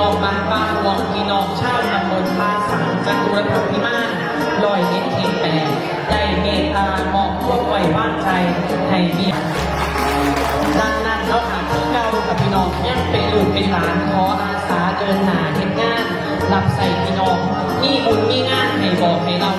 องบ้านป้าหวงพี่น้องชาวตำบลท่าสังจังหวัดพิมานลอยเอ็ดเข็มแปดได้เมตตามองพวกไว้วางใจให้เมียดังนั้นเราหาที่เก่ากับพี่น้องยังเป็นลูกเป็นหลานขออาสาเดินหน้าเฮ็ดงานรับใส่พี่น้องมีบุญมีงานให้บอกให้เรา